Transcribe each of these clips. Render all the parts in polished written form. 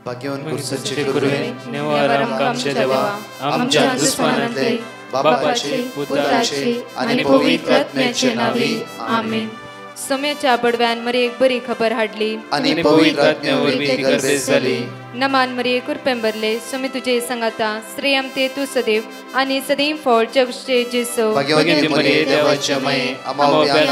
भाग्यवान कुर्साचे कुरुवे नेवार आमच्या देवा आमच्या दुश्मनांतले बापाचे पुत्राचे आणि पवित्र आत्म्याचे नावे आमेन. सोम्याच्या बडव्यान मरे एक बरी खबर हाडली आणि पवित्र आत्म्यावर भीती गर्देश झाली. नमान मरे कुरपेंबरले सोमे तुझे संगाता श्रेयम ते तू सदैव आणि सदैव फळ जगचे जेसो. भाग्यवती मरिये देवाच्या माये आम्हा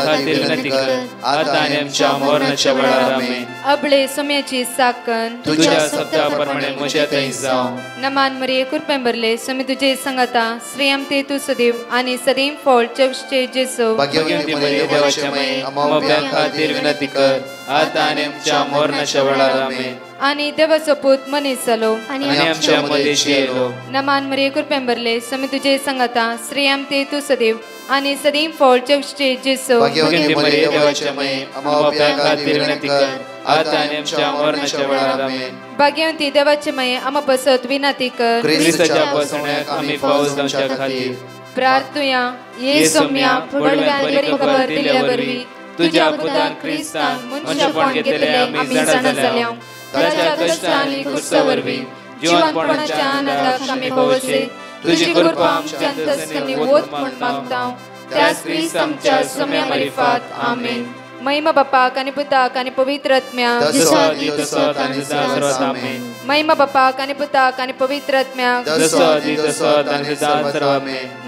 खातीर विनंती कर आता आणि आमच्या मरणाच्या वेळार आमेन. अबळे सोम्याची साकन तुझ्या शब्दाप्रमाणे म्हज्या थंय जावं. नमान मरे कुरपेंबरले सोमे तुझे संगाता श्रेयम ते तू सदैव आणि सदैव फळ जगचे जेसो. भाग्यवती मरिये देवाच्या माये आम्हा खातीर विनंती कर आता आणि आमच्या मरणाच्या वेळार आमेन. आणि देवाचो पूत मनीस जालो आणि आमच्या मध्येशी येलो. नमान मरे कुरपेंबरले सोमे तुझे संगाता श्रेयम ते तू सदैव आणि सदैव फळ जगचे जेसो. भाग्यवती मरिये देवाच्या माये आम्हा खातीर विनंती कर आता आणि आमच्या मरणाच्या वेळार आमेन. भाग्यवती देवाचे माये आम्हा बसत विनंती कर ख्रिस्ताच्या बसण्याक आम्ही पावस जावच्या खातीर प्रार्थुया. ये सोम्या बडव्यान बरी खबर दिल्या वरवी तुझ्या पुतान ख्रिस्तान मनशापण घेतले आम्ही जाणा जाल्या. ताच्या कष्टांनी कुर्सावरवी जीवनपणाच्या आनंदाक आम्ही पावसे. तुझी कृपा आमच्या अंतस्करणी वोत म्हण मागता त्याच ख्रिस्त आमच्या सोम्या मरिफात आमेन. महिमा बापाक आणि पुताक आणि पवित्र आत्म्याक महिमा बापाक आणि पुताक आणि पवित्र आत्म्याक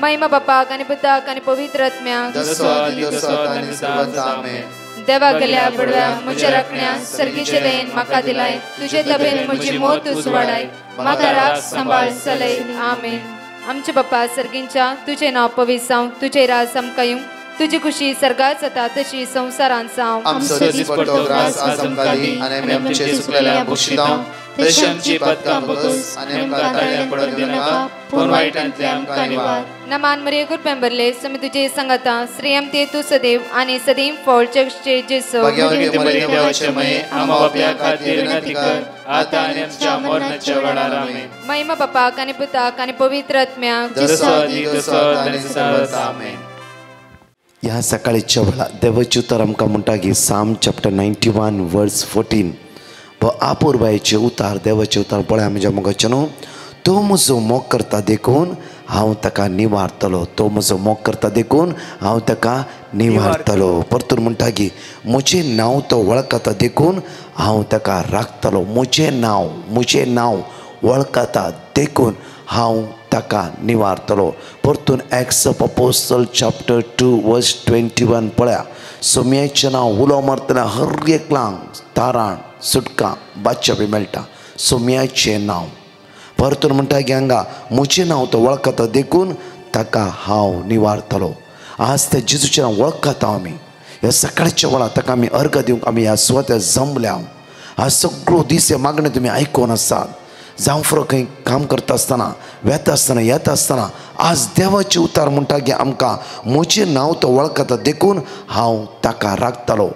महिमा बापाक आणि पुताक आणि पवित्र आत्म्याक देवा गेल्या बडव्या म्हज्या राखण्या सर्गीचे देन म्हाका दिलाय. तुझे तबेन म्हजी मोत तूं वाडाय म्हाका राख सांबाळ चलय आमेन. आमचे बापा सर्गींच्या तुझे नाव पवित्र जावं. तुझे राज आमकां येवं. तुझी खुशी सर्गात जाता तशी संसारांत जावं. आमचो दिसपट्टो ग्रास आज आमकां दी आनी आमी आमचे चुकलेल्या बक्षितांव. तशी आमची पदकां बगस आनी आमकां ताळ्या पडूंक दिनाका पूण वायटांतले आमकां निवार. नमान मरे कुरपेंबरले सोमे तुझे संगाता श्रेयम ते तू सदैव आणि सदैव फळ जगचे जेसो. भाग्यवती मरिये देवाचे माये आम्हा बापया खातीर विनंती कर आता आनी आमच्या मरणाच्या वेळार आमेन. महिमा बापाक आणि पुताक आणि पवित्र आत्म्याक आमेन. ह्या सकाळीच्या वेळा देवाचे उतर आमकां म्हणटा की साम चॅप्टर 91 वर्स 14 व आपुरबायेचे उतार देवाचे उतार पळय आमच्या मोगाचे न्हू. तो म्हजो मोग करता देखून हांव ताका निवारतलो. तो म्हजो मोग करता देखून हांव ताका निवारतलो. परतून म्हणटा की म्हजें नांव तो वळखता देखून हांव ताका राखतलो. म्हजें नांव वळखता देखून हांव ताका निवारतलो. परतून एक्ट्स ऑफ अपोस्टल चॅप्टर 2 वर्स 21 पळया. सोम्याचें नांव उलो मारतना हर एकल्यांक ताराण सुटका बादच्या बी मेळटा. सोम्याचें नांव. परतून म्हणटा की हांगा म्हजें नांव तो वळखता देखून ताका हांव निवारतलो. आज त्या जेजूचें नांव वळखता आमी. ह्या सकाळच्या वेळार ताका आमी अर्घ दिवंक आमी ह्या सुवात्यार जमल्या. आज सगळो दीस हे मागणे तुमी आयकोन आसात. जावं फुडें खंय काम करता आसतना वेता आसतना येता आसतना आज देवाचे उतार म्हणटा की आमकां म्हजें नांव तो वळखता देखून हांव ताका राखतलो.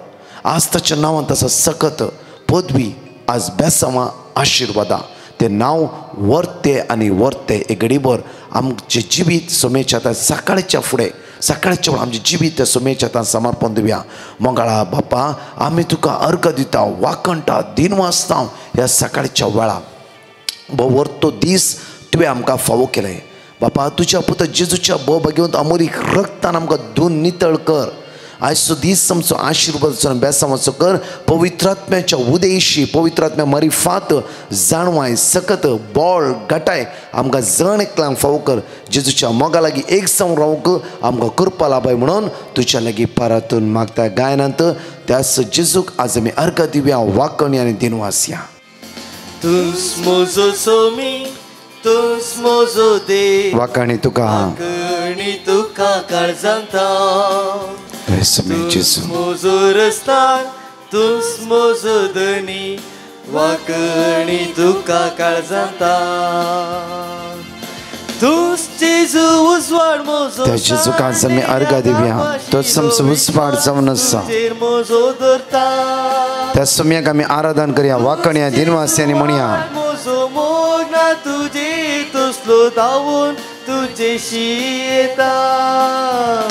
आज ताच्या नांवांत आसा सकत पदवी आज बेसांवां आशिर्वादां. तें नांव व्हरते आनी व्हरते एक घडीभर आमचें जिवीत सोमेच्या हातांत सकाळच्या फुडें सकाळच्या वेळार आमचें जिवीत त्या सोमेच्या हातांत समर्पण दिवया. मोगाळा बापा आमी तुका अर्घ दिता वाकणटा दिनवासता ह्या सकाळच्या वेळार. व्हरतो दीस तुवें आमकां फावो केले बापा. तुज्या पुता जेजूच्या भोवभाग्यवंत अमोलीक रक्तान आमकां धुवन नितळ कर. आयचो दीस आमचो आशिर्वादाचो बेसांवाचो कर. पवित्रात्म्याच्या उदेशी पवित्रात्म्या मरिफात जाणवाय सकत बोळ घटाय आमकां जण एकल्यांक फावो कर. जेजूच्या मोगा लागीं एक सावन रावंक आमकां करपा लाभय म्हणून तुज्या लागीं पारातून मागता गायनांत. त्याच जेजूक आज आमी अर्घ दिवया वाकणी आनी दिनवास या. तूस मोजो सोमी तूस मोजो देव वाकणी तुका काळजांता. तूस मोजो रस्तार तूस मोजो धनी वाकणी तुका काळजांता. तूस जेजू उजवाड मोजो त्या जेजूक आज आमी अर्घ दिवया. तोच आमचो उजवाड जावन आसा. मोजो धरता त्या सोम्याक आमी आराधन करया वाकण्या दिनवास्यांनी म्हणया. मोजो मोगना तुजे तसलो धांवून तुजेशी येता.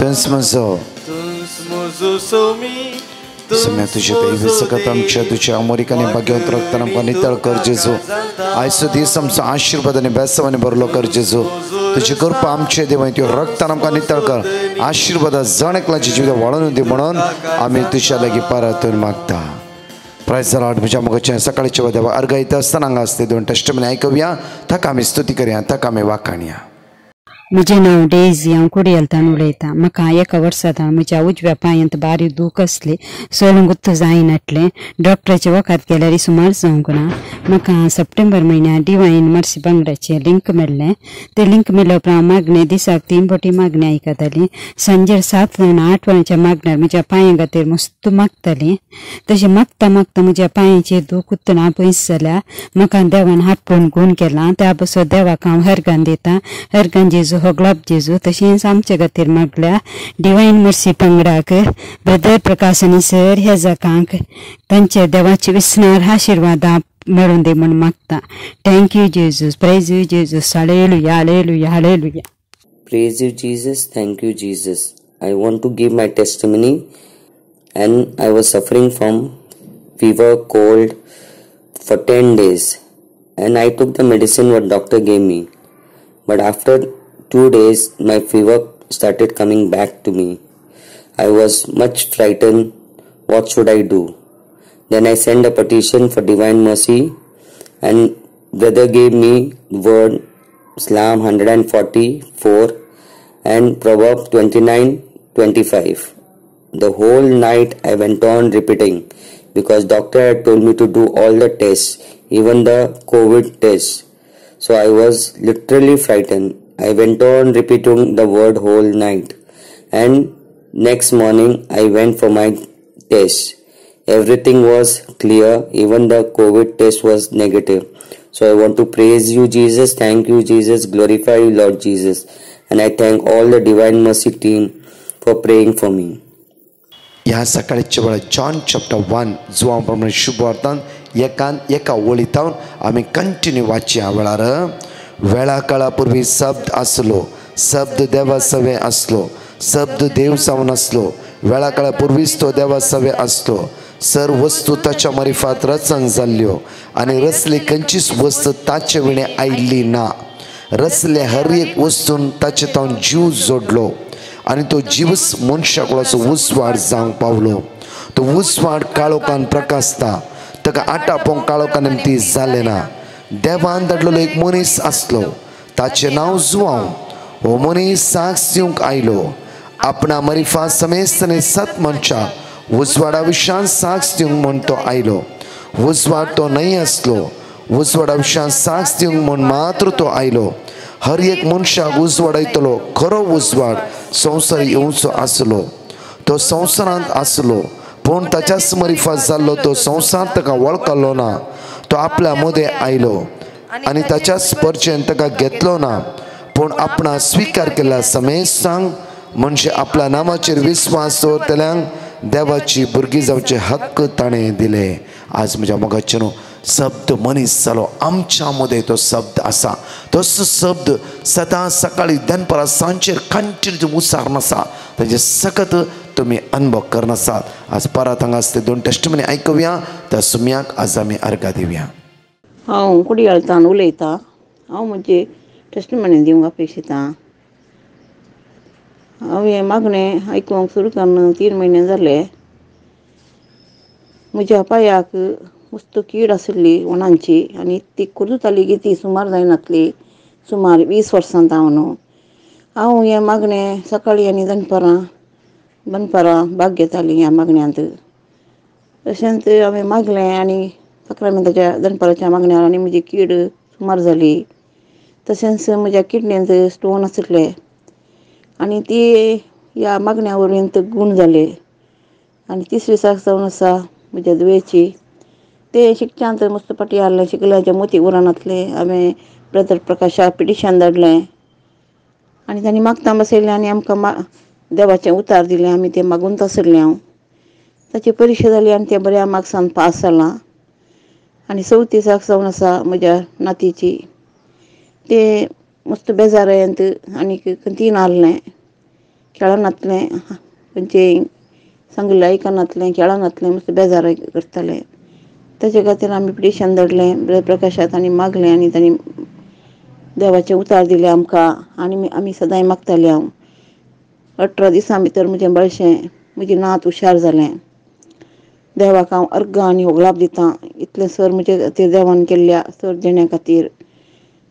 तुस म्हजो तुस मोजो सोमी समय तुझे दैवी सकत आमच्या तुझ्या अमोरिकाने भाग्यवंत रक्तान आमकां नितळ कर जेजू आयचो दीस आमचो आशिर्वादाने बेसवाने भरलो कर जेजू तुझी कृपा आमचे देव त्यो रक्तान आमकां नितळ कर आशिर्वादा जण एकल्याची जिवीत वाडून दी म्हणून आमी तुझ्या लागीं परतून मागता. Praise Lord. म्हज्या मोगाचें सकाळच्या देवा अर्घ येता आसतना हांगा आसते दोन टेस्टमनी आयकुया ताका आमी स्तुती करया ताका आमी वाखाणया. म्हजें नांव डेझी. हांव कुडियलतान उलयतां. म्हाका एका वर्सांत म्हज्या उजव्या पांयांत बारीक दूख आसली सोलंगुत्त जायनाटलें. डॉक्टराचे वखद केल्यार सुमार जावंक ना. म्हाका सप्टेंबर म्हयन्यात डिवायन मर्सी पंगडाचें लिंक मेळ्ळें. तें लिंक मेळ्ळे उपरांत मागणें दिसाक 3 फावटी मागणी आयकताली. सांजेर 7 जाणां 8 वरांच्या मागण्यार म्हज्या पांयां खातीर मस्त मागतालीं. तशें मागता मागता म्हज्या पांयाचेर दूख उत्तना पयस जाल्या. म्हाका देवान हाडपून गूण केलां. त्या पासून देवाक हांव हरगान दितां. हरगान जेजू होगलाप जेजू. तशेंच आमचे खातीर मागल्या डिवायन मर्सी पंगडाक ब्रदर प्रकाशनी सर ह्या जगांक तांचे देवाची विस्नार आशिर्वादां मेळून दी म्हूण मागता. Thank you Jesus. Praise you Jesus. Hallelujah hallelujah hallelujah. Praise you, Jesus. Thank you, Jesus. I want to give my testimony. And I was suffering from fever, cold for 10 days. And I took the medicine what doctor gave me. But after 2 days, my fever started coming back to me. I was much frightened. What should I do? Then I sent a petition for Divine Mercy. And brother gave me word Psalm 144 and Proverbs 29:25. The whole night I went on repeating because doctor had told me to do all the tests, even the COVID tests. So I was literally frightened. I went on repeating the word whole night. And next morning I went for my test. Everything was clear. Even the COVID test was negative. So I want to praise you, Jesus. Thank you, Jesus. Glorify you, Lord Jesus. And I thank all the Divine Mercy team for praying for me. ह्या सकाळच्या वेळा John chapter 1 जुवां प्रमाणे शुभवार्तान एका वळीतावन आमी continue वाचया. वेळा काळा पूर्वी शब्द आसलो. शब्द देवा सवे आसलो. शब्द देव जावन आसलो. वेळा काळा पूर्वीच तो देवा सवे आसलो. सर्व वस्तू ताच्या मार्फत रचन जाल्ल्यो आनी रचली खंयचीच वस्त ताचे विणे आयिल्ली ना. रचले हर एक वस्तून ताचे तावन जीव जोडलो आनी तो जीवस मनशाक उसवाड जावंक पावलो. तो उसवाड काळोखान प्रकाशता. ताका आटापोवंक काळोखान निमती जालें ना. देवान धाडलेलो एक मनीस आसलो. ताचें नांव जुवांव. हो मनीस साक्ष दिवंक आयलो. आपणा मार्फत समेस्तने सत मनशाक उजवाडा विशयान साक्ष दिवंक म्हूण तो आयलो. उजवाड तो न्हय आसलो. उजवाडा विशयान साक्ष दिवंक म्हूण मात्र तो आयलो. हर एक मनशाक उजवाडयतलो खरो उजवाड संवसार येवचो आसलो. तो संवसारांत आसलो पूण ताच्याच मार्फत जाल्लो तो संवसार ताका वळखलो ना. तो आपल्या मदें आयलो आनी ताच्याच परचेन ताका घेतलो ना. पूण आपणा स्विकार केला समेस्तांक म्हणजे आपल्या नामाचेर विस्वास दवरतल्यांक देवाची भुरगीं जावचे हक्क ताणें दिले. आज म्हज्या मोगाचे न्हू शब्द मनीस जालो. आमच्या मदें तो शब्द आसा. तो शब्द सदां सकाळी दनपरां सांजेर कंटिन्यू उसारण आसा. ताजे सकत तुमी अनुभव करनासात. आज परत हांगा आसते 2 टेस्टमनी आयकुया. त्या सुमयाक आज आमी अर्घ दिवया. हांव कुडियलतान उलयतां. हांव म्हणजे टेस्टमनी दिवंक अपेक्षितां. हांव हें मागणें आयकूंक सुरू करून 3 म्हयने जाले. म्हज्या पांयाक मस्त कीड आशिल्ली वणांची आनी ती कुरताली की ती सुमार जायनातली. सुमार 20 वर्सां हांव न्हू. हांव हें मागणें सकाळीं आनी दनपरां भाग घेतालीं ह्या मागण्यांत. तशेंच हांवें मागलें आनी 11 मिनटाच्या दनपराच्या मागण्यार आनी म्हजी कीड सुमार जाली. तशेंच म्हज्या किडनींत स्टोन आशिल्ले आनी ती ह्या मागण्या वरवीं गूण जाले. आनी 30 दिसाक जावन आसा म्हज्या दुयेची. ते शिकच्यांत मस्त पाटी हाडलें. शिकल्याचे मोती उरनातले. हांवें ब्रदर प्रकाशाक पिटिशन धाडलें आनी तांणी मागता बसयलें आनी आमकां देवाचें उतार दिलें. आमी तें मागून आसलें. हांव ताची परिक्षा जाली आनी तें बऱ्या मार्क्सान पास जालां. आनी 34 दिसाक जावन आसा म्हज्या नातीची. ते मस्त बेजारयंत आनी खंयतीय नासलें. खेळनातलें. खंयचेय सांगलें आयकनातलें खेळनातलें मस्त बेजार करतालें. तेजे खातीर आमी पिटिशन धाडलें ब्रदर प्रकाशाक आनी मागलें आनी तांणी देवाचें उतार दिलें आमकां आनी आमी सदांच मागतालीं. हांव 18 दिसां भितर म्हजें बळशें म्हजें नात हुशार जालें. देवाक हांव अर्गां आनी होगलाप दितां. इतलें सर म्हजे खातीर देवान केल्ल्या सर जेण्या खातीर.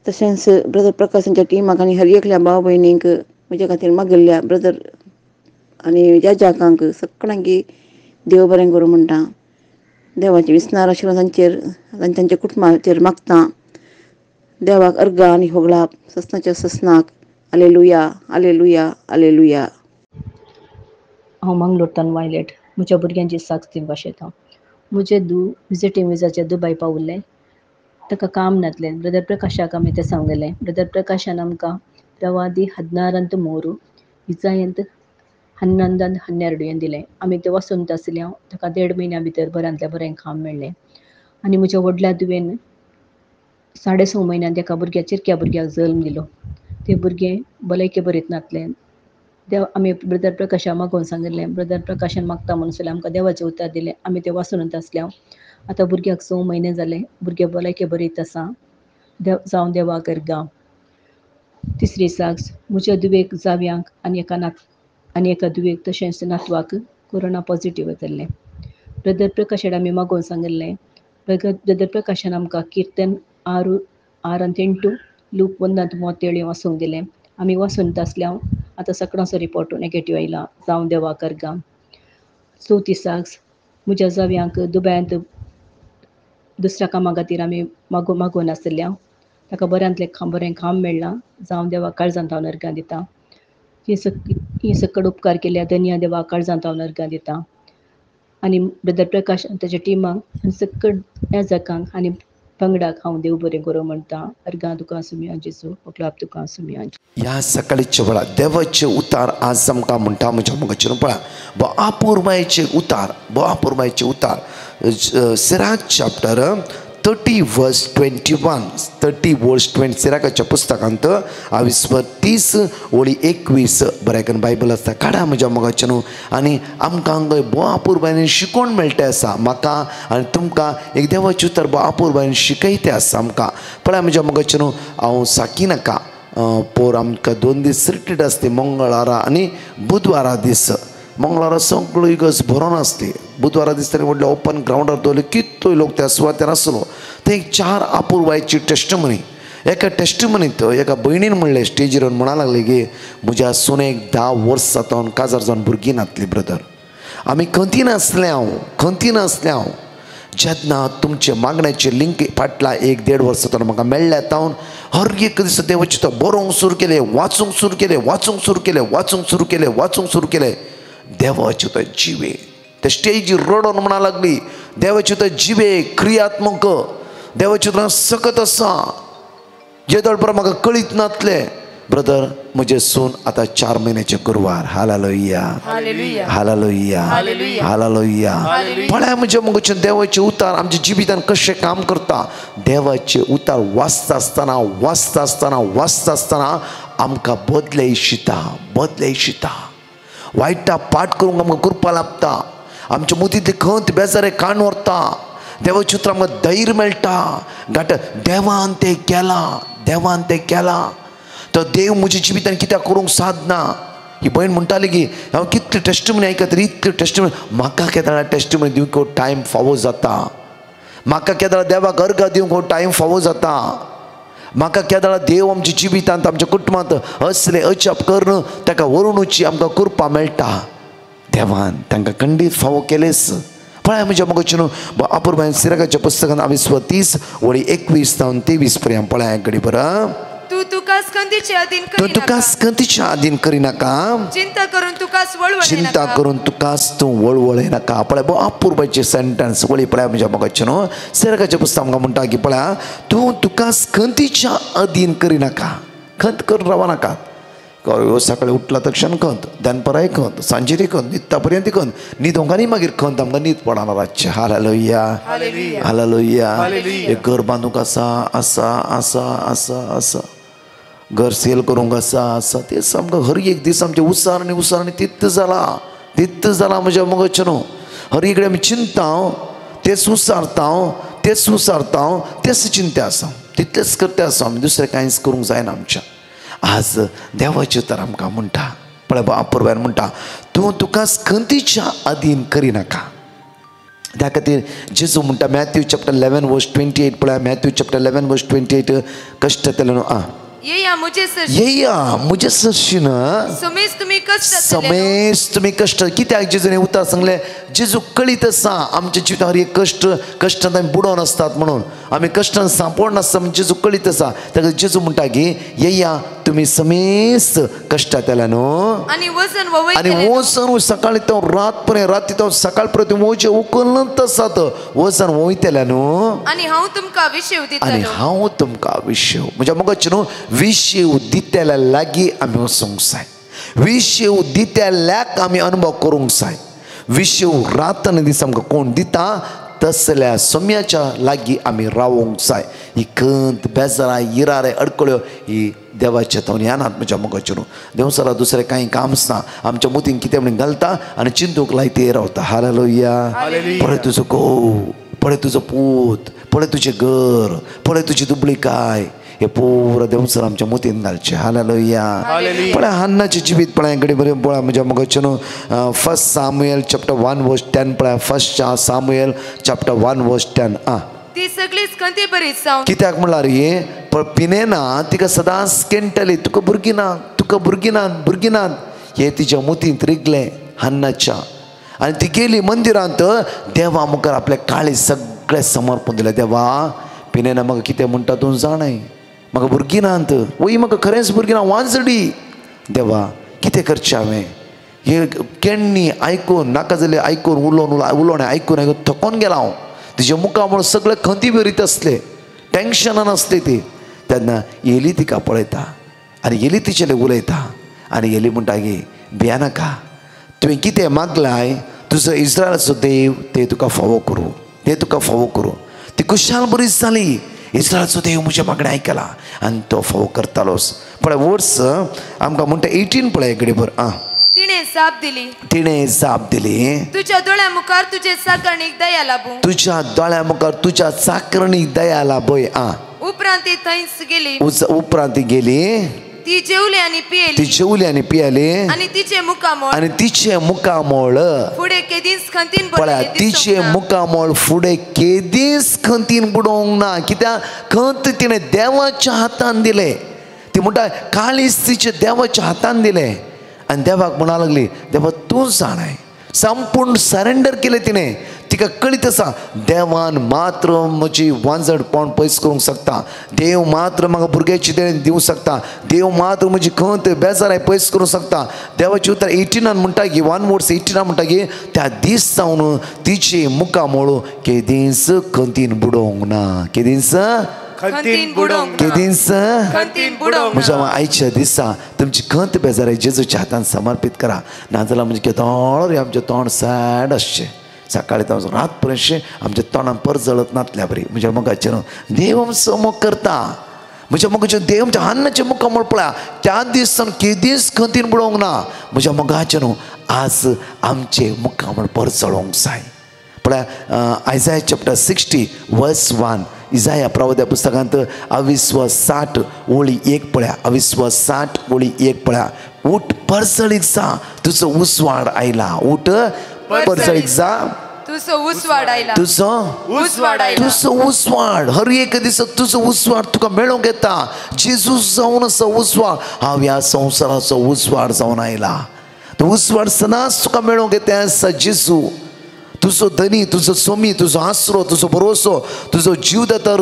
तशेंच ब्रदर प्रकाशांच्या टिमाक आनी हर एकल्या भाव भयणींक म्हजे खातीर मागिल्ल्या ब्रदर आनी जाकांक सगळ्यांक देव बरें करूं म्हणटा. देवाचे विस्नार आशिल्लो तांचेर आनी तांच्या कुटुंबाचेर मागतां. देवाक अर्गां आनी होगलाप ससनाच्या ससनाक. Hallelujah hallelujah hallelujah. हांव मंगलोरतान वायलेट म्हज्या भुरग्यांची साक्ष दिवंक शेतां. म्हजें विजिटींग विजाचेर दुबय पावुल्लें. ताका काम नासलें. ब्रदर प्रकाशाक आमी तें सांगलें. ब्रदर प्रकाशान आमकां प्रवादी 16 विजायंत 11-12 दिलें. आमी तें वचून आसल्यां ताका 1.5 म्हयन्या भितर बऱ्यांतल्या बरें काम मेळ्ळें. आनी म्हज्या व्हडल्या धुवेन 6.5 म्हयन्यान ताका चिरक्या भुरग्याक जल्म दिलो. तें भुरगें भलायकी बरीत नासलें. देव आमी ब्रदर प्रकाशाक मागोवन सांगिल्लें. ब्रदर प्रकाशान मागता म्हणून जाल्यार आमकां देवाचें उतर दिलें. आमी तें वाचून आसल्या आतां भुरग्याक 6 म्हयने जाले. भुरगें भलायकी बरीत आसा. जावं देवाक अर्गां. तिसरी साक्ष म्हज्या धुवेक जाव्यांक आनी एका धुवेक तशेंच नातवाक कोरोना पॉझिटीव येतल्लें. ब्रदर प्रकाशाक आमी मागोवन सांगिल्लें. ब्रदर प्रकाशान आमकां किर्तन 6:8 लूक 1:37 वाचूंक दिलें. आमी वाचून आसल्या आतां सगळ्यांचो रिपोर्ट नेगेटीव आयला. जावं देवाक अर्गां. चवथी साक्ष म्हज्या जाव्यांक दुबयांत दुसऱ्या कामा खातीर आमी मागोवन आसल्या ताका बरें काम मेळ्ळां. जावं देवाक काळजांत हांव अर्गां दितां. ही सकट उपकार केल्या धन्य देवाक काळजांत हांव अर्गां दितां. आनी ब्रदर प्रकाश आनी ताच्या टिमाक आनी सकट ह्या जगांक आनी पंगडाक हांव देव बरें करूं म्हणटा. अर्गां तुका आसूं जेजू. होगलाप तुका आसूं. ह्या सकाळीच्या वेळार देवाचे उतार आज आमकां म्हणटा म्हज्या मोगाचेर पळय. आपुरबायेचे उतार सिराक चॅप्टर 30:21 सिराकाच्या पुस्तकांत 30:21 बरें बायबल आसता. काडा म्हज्या मोगाचे न्हू. आनी आमकां हांगा बो आपुरबायेन शिकोवन मेळटा आसा. म्हाका आनी तुमकां एक देवाचें उतर बो आपुरबायेन शिकयता आसा आमकां. पळय म्हज्या मोगाचे न्हू. हांव साकी नाका पोर आमकां 2 दीस रिट्रीट आसता. मंगळारा आनी बुधवारा दीस. मंगळारा सगळो इगर्ज बरो नासली. बुधवारा दीस तरी म्हटल्यार ओपन ग्रावंडार दवरले कितलोय लोक त्या सुवातेर आसलो. थंय 4 आपुरबायेची टेस्टमनी. एका टेस्टमनींत एका भयणीन म्हणलें स्टेजीर म्हणा लागले की म्हज्या सुनेक 10 वर्स जाता काजार जावन भुरगीं नासली ब्रदर. आमी खंती नासले हांव जेन्ना तुमचे मागण्याचे लिंक फाटला 1-1.5 वर्स जाता म्हाका मेळ्ळ्या तावन हर एक दीस देवाचे बरोवंक सुरू केलें. वाचूंक सुरू केलें. देवाचे तो जिवे ते स्टेजीर रडोन म्हणा लागली देवाचे तो जिवे क्रियात्मक देवाचे तो सकत आसा. जे दळपरा म्हाका कळीत नासले ब्रदर म्हजे सून आतां 4 म्हयन्याचे गुरवार. Hallelujah hallelujah hallelujah. पळय म्हजे मुगोचे देवाचे उतार आमच्या जिवितान कशें काम करता. देवाचे उतार वाचता आसतना आमकां बदले शिता. वायटा पाठ करूंक आमकां करपा लागता. आमच्या मदींतले खंत बेजारे काण व्हरता. देवाचे उतर आमकां धैर्य मेळटा. घाट देवान तें केलां तो देव म्हज्या जिवितान कित्याक करूंक सादना. ही भयण म्हणटाली की हांव कितले टेस्टमनी आयकत इतले टेस्टमनी म्हाका केदां टेस्टमनी दिवंक टायम फावो जाता. म्हाका केदां देवाक अर्घ दिवंक टायम फावो जाता. म्हाका केदां देव आमच्या जिवितांत आमच्या कुटुंबांत असले अजाप करून ताका वरणुची आमकां करपा मेळटा. देवान तांकां खंडीत फावो केलेस. पळय म्हज्या मोगाचे न्हू. आपुरबायेन सिराकाच्या पुस्तकांत 20:21-23 पर्यंत पळय घडी बरं. तू तुका स्कंतीच्या अधीन करिनाका. चिंता करून तुकास तूं वळवळे नाका. पळय बो आपुरबायचे सेंटेन्स वळी पळय म्हज्या मोगाचे न्हू. सिराकाच्या पुस्तकांत आमकां म्हणटा की पळय तूं तुका स्कंतीच्या अधीन करिनाका. खंत करून रावं नाका. सकाळी उठला तक्षण खंत दनपराय खंत सांजेरी खंत न्हिदता पर्यंत खंत न्हिदोंकानी मागीर खंत आमकां न्हीद पडना रातचें. Hallelujah hallelujah. एक घर बांदूंक आसा घर सेल करूंक आसा तेच आमकां हर एक दीस आमचें उसार आनी तित्त जाला. तित जाला म्हज्या मगचनो हर इकडे आमी चिंता तेच उसारता तेच चिंते आसा तितलेच करते आसा आमी दुसरें कांयच करूंक जायना आमच्या आज देवाचें उतर आमकां म्हणटा पळय बापूरबायर म्हणटा तूं तुका स्कंतीच्या अधीन करिनाका त्या खातीर जेजू म्हणटा मॅथ्यू चॅप्टर 11 वर्स 28 पळय मॅथ्यू चॅप्टर 11 वर्स 28 कश्ट तेले न्हू येया मुझे सरशीन समेज तुम्ही कष्ट कित्याक जेजून उतर सांगले जेजू कळीत आसा आमच्या जिवितांत एक कश्टांत आमी बुडोवन आसतात म्हणून आमी कश्टांत सांपड नासता म्हणजे जेजू कळीत आसा ताका जेजू म्हणटा की येया तुमी समेज कश्टांत येला न्हू आनी वचन सकाळी तो रात पर्यंत राती तो सकाळ पर्यंत वोचे उखलत आसात वचन वयतले न्हू आनी हांव तुमकां विशय म्हणजे मगच न्हू विशय दितेल्या लागीं आमी वचूंक जाय विशय दितेल्याक आमी अनुभव करूंक जाय विशय रातन दीस आमकां कोण दिता तसल्या सोम्याच्या लागीं आमी रावूंक जाय ही खंत बेजारां इरारे अडकळ्यो ही देवाच्या तोंड येनात म्हज्या मगच न्हू देवसाला दुसरें कांय काम आसना आमच्या मुतीन कितें म्हणून घालता आनी चिंतूंक लायती रावता हालेलुया पळय तुजो घोव पळय तुजो पूत पळय तुजें घर पळय तुजी दुबळीकाय हे पुरो देवसर आमच्या मोतीन घालचे हालेलुया पळय हन्नाचें जिवीत पळय घडी बरें पळय म्हज्या मगचें न्हू फर्स्ट सामुएल चॅप्टर 1 वर्स 10 पळय फर्स्ट सामुएल चॅप्टर 1 वर्स 10 ती सगळी स्कंती बरी जावन कित्याक म्हणल्यार हे पण पिनेना तिका सदांच केंटली तुका भुरगीं नात हे तिच्या मुतींत रिगलें हन्नाच्या आनी ती गेली मंदिरांत देवा मुखार आपले काळी सगळें समर्पण दिलें देवा पिनेना म्हाका कितें म्हणटा तूं जाणाय म्हाका भुरगीं नात वय म्हाका खरेंच भुरगीं ना वांजडी देवा कितें करचें हांवें हे केण्णी आयकून नाका जाल्यार आयकून उलोवणें आयकून थकोन गेला हांव तिच्या मुखार म्हणून सगळे खंती भरीत आसले टेंशनान आसले ती तेन्ना येली तिका पळयता आनी येली तिचेले उलयता आनी येली म्हणटा गे भिया नाका तुवें कितें मागलाय तुजो इस्रायलाचो देव ते तुका फावो करूं ती खुशाल बरी जाली इस्रायलाचो देव म्हज्या मागणें आयकला आनी तो फावो करतालोच पळय वर्स आमकां म्हणटा 18 पळय घडी भर तिणें जाप दिली तुज्या दोळ्या मुखार तुजे चाकरणीक दया लाभय उपरांत ती गेली ती जेवली आनी पियेली आनी तिचे मुखामोळ तिचे मुखामोळ फुडें केदीस खंतीन बुडोवंक ना कित्याक खंत तिणें देवाच्या हातान दिले ती म्हणटा काळीज तिचे देवाच्या हातान दिले आनी देवाक म्हणा लागली देवा तूं जाणाय संपूर्ण सरेंडर केलें तिणें तिका कळीत आसा देवान मात्र म्हजी वांजडपण पयस करूंक शकता देव मात्र म्हाका भुरग्याची देण दिवंक शकता देव मात्र म्हजी खंत बेजाराय पयस करूंक शकता देवाचें उतर 18 म्हणटा की 1 वर्स 18 म्हणटा की त्या दीस जावन तिची मुखामोळ केदीस खंतीन बुडोवंक ना केदीस म्हज्या आयच्या दिसा तुमची खंत बेजाराय जेजूच्या हातान समर्पीत करा नाजाल्यार म्हणजे तोंड आमचें तोंड सॅड आसचें सकाळी तो रात पर्यंत आमच्या तोंडान पर जळत नातल्या बरी म्हज्या मुखाचेर देव आमचो मोग करता म्हज्या मुखाचेर देव आमच्या अन्नाचें मुखामोळ पळया त्या दिसान केदीस खंतीन बुडोवंक ना म्हज्या मुखाचेर आज आमचे मुखामोळ पर जळोवंक जाय पळया आयजाया चॅप्टर 60 वर्स 1 इजाया प्रवद्या पुस्तकांत 60 ओळी 1 पळया 60 ओळी 1 पळया उठ परसळीक जा तुजो उसवाड आयला उठ परसळीक जा तुजो उसवाड हर एक दिसा तुजो उसवाड तुका मेळूंक येता जेजू जावन आसा उसवाड हांव ह्या संवसाराचो उसवाड जावन आयला तो उसवाड सदांच तुका मेळूंक येता आसा जेजू तुजो धनी तुजो सोमी तुजो आसरो तुजो भरोसो तुजो जीवदातार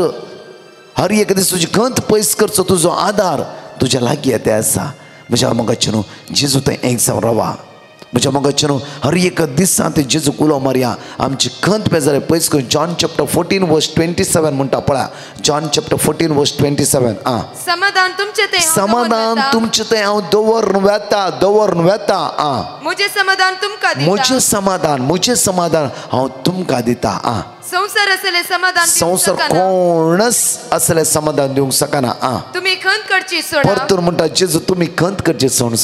हर एक दीस तुजी खंत पयस करचो तुजो आदार तुज्या लागीं येता आसा म्हज्या मोगाचें न्हू जेजू थंय एक जावन रावा म्हज्या मोगाचें न्हू हर एक दिसांत ते जेजू उलो मारया आमची खंत बेजारे पयस करून जॉन चॅप्टर 14 वर्स 27 म्हणटा पळया जॉन चॅप्टर 14 वर्स 27 समाधान तुमचें तें हांव दवरून वेता म्हजें समाधान हांव तुमकां दिता संसार कोणच असलें समाधान दिवंक शकना तुमी खंत करची सोडा परतून म्हणटा जेजू तुमी खंत करची सण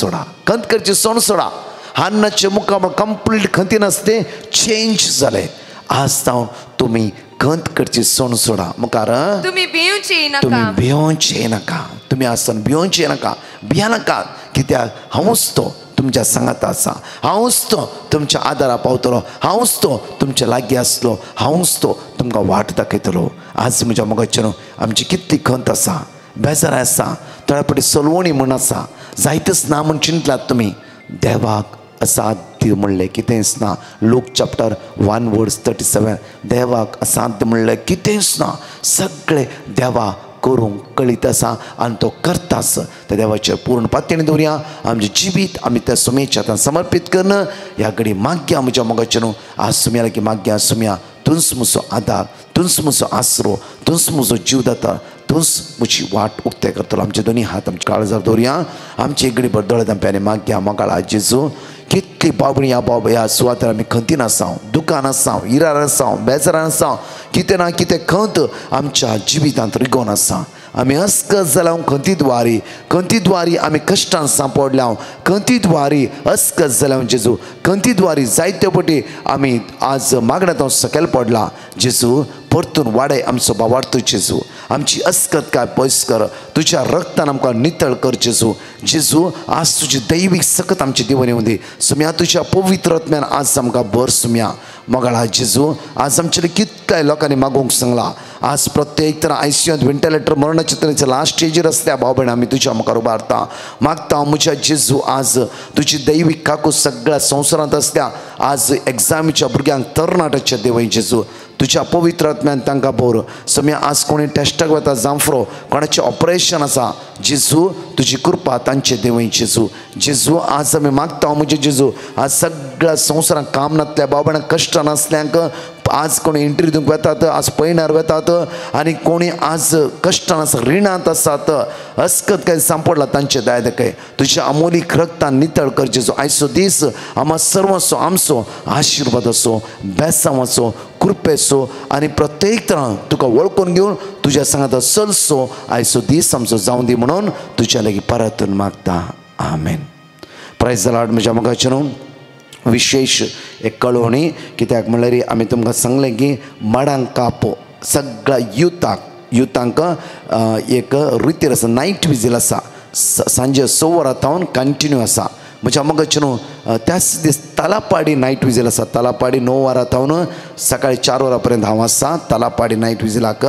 सोडा अन्नाचे मुखामळ कंप्लीट खंती नासते चेंज जाले. आज जावन तुम्ही खंत करची सण सोडा. मुखार तुम्ही भिवची तुम्ही नका. भिवचे नाका. तुम्ही आसन भिवचे नाका. भिया नाका. कित्याक हांवूच तो तुमच्या सांगात आसा. हांवूच तो तुमच्या आदारा पावतलो. हांवूच तो तुमच्या लागीं आसलो. हांवूच तो तुमकां वाट दाखयतलो. आज म्हज्या मोगाचेर आमची कितली खंत आसा, बेजार आसा, तळपटी सलवणी म्हण आसा, जायतेच ना म्हण चिंतलात तुमी. देवाक असाध्य म्हणलें कितेंच ना. लूक चॅप्टर 1:37 देवाक असाध्य म्हणलें कितेंच ना. सगळें देवा करूंक कळीत आसा आनी तो करतास. त्या देवाचेर पूर्ण पातयेन दवरया. आमचें जिवीत आमी त्या सुमेच्या हातान समर्पीत करन. ह्या घडी मागया म्हज्या मोगाचेर आज सुम्या लागीं मागया. सुम्या तुंच म्हजो आदार, तुंच म्हजो आसरो, तुंच म्हजो जीवदाता, तुंच म्हजी वाट उक्ते करतलो. आमचे दोनी हात आमच्या काळजार दवरया. आमची एक घडी भर दोळे धांप्यांनी मागया. मोगाळ जेजू कितली बाबणी ह्या सुवातेर आमी खंतीन आसां, दुखान आसां, इरार आसां, बेजारान आसां, कितें ना कितें खंत आमच्या जिवितांत रिगोवन आसा. आमी अस्कत जाल्यार खंतीत वारी आमी कश्टान सांपडल्या. खंतीत वारी अस्कत जाल्यार जेजू खंतीत वारी जायत्यो पटी आमी आज मागण्यांत हांव सकयल पडला. जेजू परतून वाडय आमचो बावार्थो जेजू. आमची अस्कत काय पयस कर. तुज्या रक्तान आमकां नितळ कर जेजू. जेजू आज तुजी दैवीक सकत आमची दिवन येवं दी. सुम्या तुज्या पवित्र आत्म्यान आज आमकां भर सुम्या. मोगाळा जेजू आज आमचे कितल्या लोकांनी मागोवंक सांगला. आज प्रत्येक तर ICUंत व्हेंटिलेटर मरणाच्या तरेच्या लास्ट स्टेजीर आसल्या भाव भयण आमी तुज्या मुखार उबारता. मागता म्हज्या जेजू आज तुजी दैवीक काकू सगळ्या संवसारांत आसल्या. आज एग्जामीच्या भुरग्यांक तरणाट्याचे देवय जेजू तुज्या पवित्र आत्म्यान तांकां भर. समया आज कोणी टेस्टाक वता जांफरो, कोणाचें ऑपरेशन आसा, जेजू तुजी कृपा तांचे देवय जेजू. जेजू आज आमी मागता म्हजे जेजू आज सगळ्या संवसारांत काम नासल्या भाव भयणांक कश्ट नासल्यांक आज कोणी इंटरव्यू दिवंक वेतात, आज पैणार वेतात आनी कोणी आज कश्टान आसा, रिणांत आसात, अस्कत काय सांपडला तांचे दायदकय तुज्या अमोलीक रक्तान नितळ कर जेजू. आयचो दीस आमा सर्वस्व आमचो आशिर्वाद असो, बेसांव असो, कृपेचो आनी प्रत्येक तरां तुका वळखून घेवन तुज्या सांगात चलसो आयचो दीस आमचो जावं दी म्हणून तुज्या लागीं परतून मागता. आमेन. Praise the Lord. म्हज्या मोगाचेर विशेष एक कळवणी कित्याक म्हणल्यार आमी तुमकां सांगलें की माडांक कापो सगळ्या युथांक एक रितीर आसा, नायट विजील आसा, सांजे 6 वरां कंटिन्यू आसा. म्हज्या मोगाचेर त्याच दीस तालापाडी नायट विजील आसा. तालापाडी 9 वरां सकाळीं 4 वरां पर्यंत हांव आसा तालापाडी नायट विजिलाक.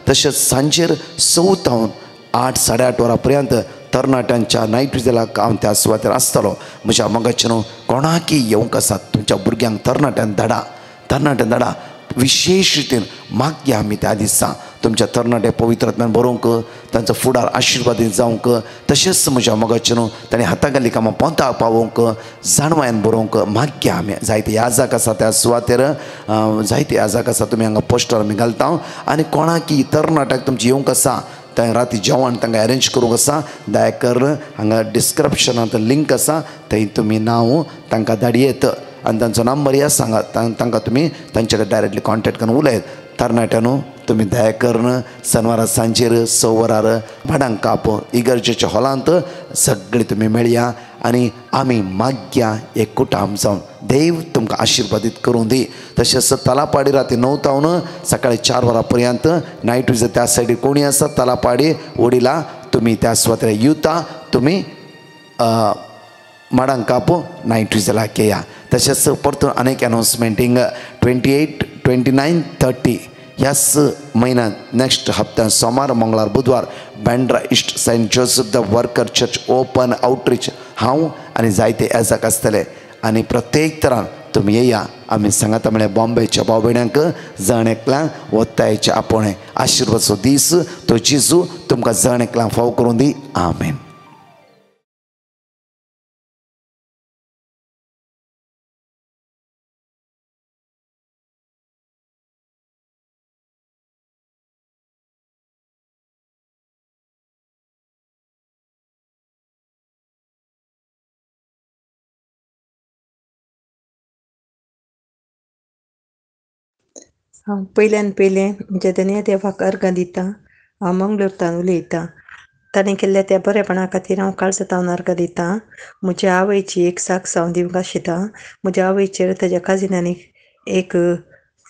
तशेंच सांजेर 6 तावन 8 साडे 8 वरां पर्यंत तरणाट्यांच्या नायट विजिलाक हांव त्या सुवातेर आसतलो. म्हज्या मोगाचेर कोणाकय येवंक आसा तुमच्या भुरग्यांक तरणाट्यान धाडा. विशेष रितीन मागया आमी त्या दिसा तुमच्या तरणाटे पवित्र आत्म्यान बरोवंक, तांचो फुडार आशिर्वादीत जावंक. तशेंच म्हज्या मोगाचेर ताणें हातागाली कामां पोंताक पावोवंक, जाणवायन बरोवंक मागया आमी. जायते याजक आसा त्या सुवातेर, जायते याजक आसा, तुमी हांगा पोस्टर आमी घालता. आनी कोणाकय तरणाट्याक तुमचे येवंक आसा थंय राती जेवण तांकां अरेंज करूंक आसा. दया करून हांगा डिस्क्रिप्शनांत लिंक आसा, थंय तुमी नांव तांकां धाडयेत आनी तांचो नंबर या सांगात. तांकां तुमी तांचे कडेन डायरेक्टली कॉन्टेक्ट करून उलयत. तरणाट्यानू तुमी दया करून शेनवारा सांजेर 6 वरार माडांक काप इगर्जेच्या हॉलांत सगळीं तुमी मेळया आनी आमी मागया एक कुटाम जावन देव तुमकां आशिर्वादीत करूं दी. तशेंच तालापाडी राती 9 तावन सकाळीं 4 वरां पर्यंत नायट विजीट त्या सायडीर कोणी आसा तालापाडी ओडिला तुमी त्या सुवातेर युता तुमी माडांक काप नायट विजिलाक येया. तशेंच परतून आनीक अनाउन्समेंटींग 28, 29, 30 ह्याच म्हयन्यांत नेक्स्ट हप्त्यान सोमार, मंगळार, बुधवार Bandra east Saint Joseph the Worker church open outreach हांव आनी जायते याजक आसतले आनी प्रत्येक तरान तुमी येया. आमी सांगता म्हळ्यार बॉम्बेच्या भाव भयणांक जण एकल्यांक वत्तायचे आपोणे आशिर्वादचो दीस तो जेजू तुमकां जण एकल्यांक फाव करूं दी. आमेन. हांव पयल्यान पयलें म्हणजे देवाक अर्घ दिता. हांव मंगळूरतान उलयतां. ताणें केल्ल्या त्या बरेपणा खातीर हांव काळजांत अर्घ दितां. म्हज्या आवयची एक साक्ष हांव दिवंक आशितां. म्हज्या आवयचेर ताज्या काजिनांनी एक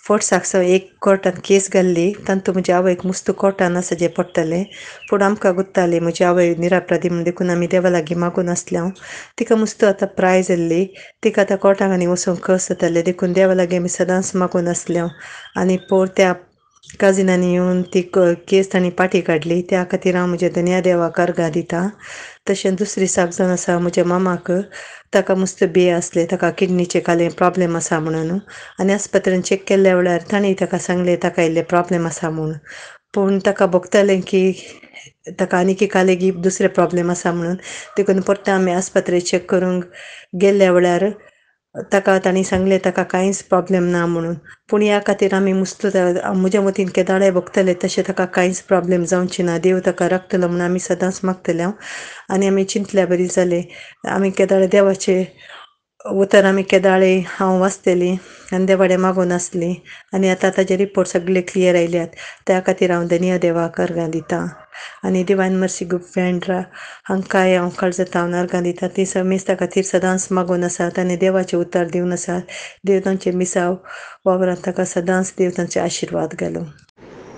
फट साक्ष एक कोर्टान केस घाल्ली. तातूंत म्हज्या आवयक मुस्त कोर्टान वचचें पडटलें. पूण आमकां गुत्ताली म्हजी आवय निरापराधी म्हूण देखून आमी देवा लागीं मागून नासल्यांव. तिका मुस्त आतां प्राय जाल्ली. तिका आतां कोर्टाक आनी वचूंक कस जातालें देखून देवा लागीं आमी सदांच मागून नासल्यांव. आनी त्या काजिनांनी येवन ती केस तांणी पाटी काडली. त्या खातीर हांव म्हज्या धन्या देवाक अर्घ दितां. तशें दुसरी साक जावन आसा म्हज्या मामाक. ताका मुस्त बिये आसले. ताका किडनीचे काले प्रॉब्लेम आसा म्हणून. आनी आस्पत्रेन चॅक केल्ल्या वेळार ताणें ताका सांगलें ताका इल्ले प्रॉब्लेम आसा म्हूण. पूण ताका भोगतालें की ताका आनीक कालेगी दुसरे प्रॉब्लेम आसा म्हणून. देखून परते आमी आस्पत्रेक चॅक करूंक गेल्ल्या वेळार ताका तांणी सांगलें ताका कांयच प्रॉब्लेम ना म्हणून. पूण ह्या खातीर आमी मुस्त म्हज्या मतीन केदाळे भोगतले तशें ताका कांयच प्रॉब्लेम जावची ना. देव ताका राखतलो म्हणून आमी सदांच मागतले. आनी आमी चिंतल्या बरी जालें. आमी केदाळे देवाचे उतर आमी केदाळे हांव वाचतलीं आनी देवाडे मागून आसलीं. आनी आतां ताजे रिपोर्ट सगळे क्लियर आयल्यात. त्या खातीर हांव धन्य देवाक अर्घ दितां. आनी डिवायन मर्सी ग्रूप फ्रेंड्रा हांकांय हांव काळजांत अर्घ दितां. ती मेस्ता खातीर सदांच मागून आसात आनी देवाचे उतर दिवन आसात. देव तांचे मिसाव वावरांत ताका सदांच देव तांचे आशिर्वाद घालूं.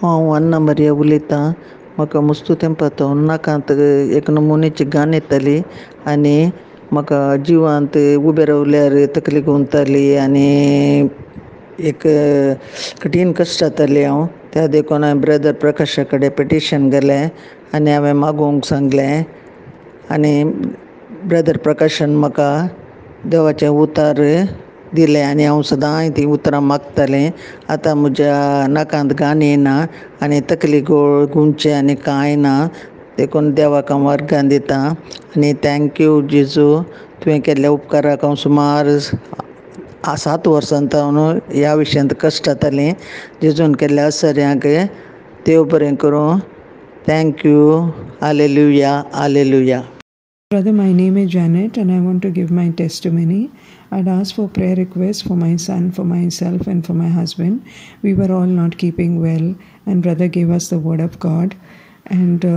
हांव अन्ना मारिया उलयतां. म्हाका मस्तू तेंपात नाकांत एक नमुनेची घाण येताली आनी म्हाका जिवांत उबें रावल्यार तकली घुंवताली आनी एक कठीण कश्ट जाताली. हांव त्या देखून हांवें ब्रदर प्रकाशा कडेन पिटिशन गेलें आनी हांवें मागोवंक सांगलें. आनी ब्रदर प्रकाशान म्हाका देवाचें उतर दिलें आनी हांव सदांय तीं उतरां मागतालें. आतां म्हज्या नाकांत घाण येना आनी तकली घुंवचें आनी कांय ना. देखून देवाक हांव अर्घ दितां आनी थँक्यू जेजू. तुवें केल्ल्या उपकाराक हांव सुमार 7 वर्सांतावन ह्या विशयांत कश्ट जातालीं. जेजून केल्ल्या आसऱ्यांक देव बरें करूं. Thank you. Hallelujah hallelujah. Brother, my name is Janet and I want to give my testimony. I'd asked for prayer requests for my son, for myself and for my husband. We were all not keeping well and brother gave us the word of God and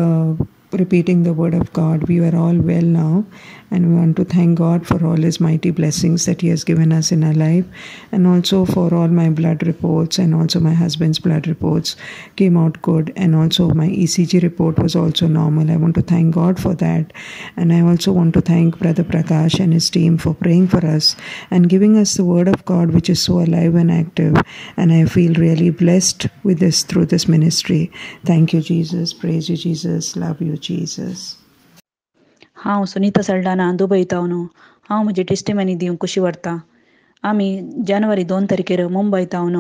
repeating the word of God. We were all well now and we want to thank God for all his mighty blessings that he has given us in our life, and also for all my blood reports and also my husband's blood reports came out good, and also my ECG report was also normal. I want to thank God for that, and I also want to thank Brother Prakash and his team for praying for us and giving us the word of God which is so alive and active, and I feel really blessed with this through this ministry. Thank you Jesus, praise you Jesus, love you Jesus. हांव सुनीता सल्डाना दुबयतावन हांव म्हजी testimony दिवंक कशी व्हरतां. आमी जानेवारी 2 तारखेर मुंबयतावन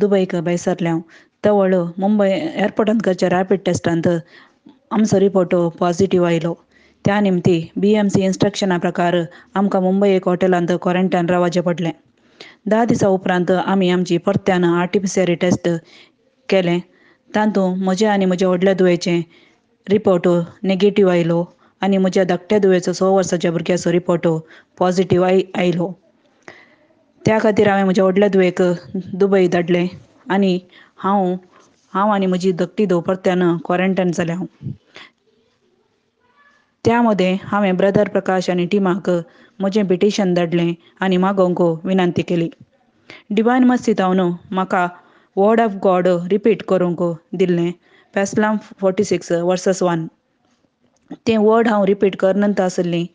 दुबयक बेसरल्याव तवळ मुंबय एअरपोर्टांत करच्या rapid टेस्टांत आमचो रिपोर्ट पॉझिटिव्ह आयलो. त्या निमती BMC इन्स्ट्रक्शना प्रकार आमकां मुंबय एक हॉटेलांत क्वॉरंटायन रावचें पडलें. 10 दिसां उपरांत आमी आमची परत्यान RT-PCR टेस्ट केलें. तातूंत म्हजें आनी म्हज्या व्हडल्या धुवेचें रिपोर्ट नेगेटिव्ह आयलो आनी म्हज्या धाकट्या धुवेचो 6 वर्साच्या भुरग्याचो रिपोर्ट पॉझिटिव्ह आयलो. त्या खातीर हांवें म्हज्या व्हडल्या धुवेक दुबय धाडलें आनी हांव आनी म्हजी धाकटी धूव परत्यान क्वॉरंटायन जाल्या. त्या मदें हांवें ब्रदर प्रकाश आनी टिमाक म्हजें पिटिशन धाडलें आनी मागोवंक विनंती केली. डिवायन मस्जिदावन म्हाका वर्ड ऑफ गॉड रिपीट करूंक दिल्लें. पेसलाम 46:1. तें वर्ड हांव रिपीट करनंत आसलीं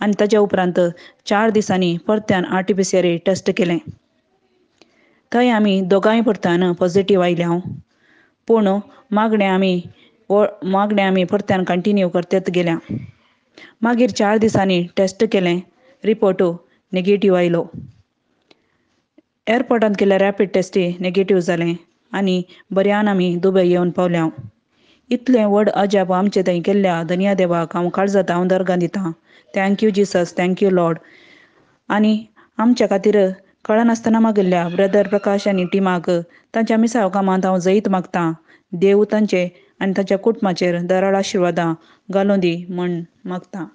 आनी ताच्या उपरांत 4 दिसांनी परत्यान RT-PCR टेस्ट केलें. थंय आमी दोगांय परत्यान पॉझिटिव्ह आयल्या. पूण मागणें आमी परत्यान कंटिन्यू करतेत गेल्या. मागीर 4 दिसांनी टेस्ट केलें, रिपोर्ट नेगेटिव्ह आयलो. एअरपोर्टांत केल्ल्या रॅपीड टेस्टी नेगेटिव्ह जालें आनी बऱ्यान आमी दुबय येवन पावल्या. इतलें व्हड अजाप आमचे थंय केल्ल्या धन्य देवाक हांव काळजांत अर्घ दितां. थँक्यू जिसस, थँक्यू लॉर्ड. आनी आमच्या खातीर कळनासतना मागिल्ल्या ब्रदर प्रकाश आनी टिमाक तांच्या मिसाळ कामांत हांव जैत मागतां. देव तांचे आनी तांच्या कुटुंबाचेर दराळ आशिर्वादां घालूं दी म्हण मागतां.